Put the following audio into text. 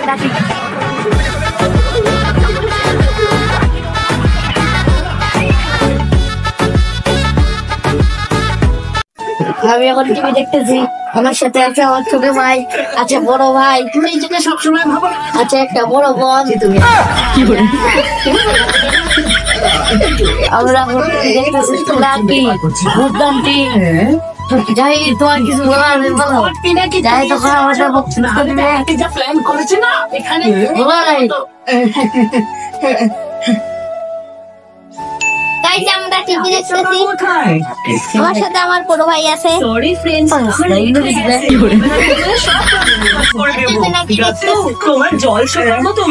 ডাকি। আমি এখন টিভি দেখতেছি, আমার সাথে একটা আমার ছোট ভাই আছে, বড় ভাই সবসময় ভাবো আছে, একটা বড় বোন। আমরা দেখতেছি লাকি ভোটদানটি। যাই তোমার কিছু বলার বলো, যাই তখন আমাদের প্ল্যান করেছে না এখানে আমরা টিভি দেখতেছি, আমার সাথে আমার বড় ভাই আছে। তোমার জল শোনার মতো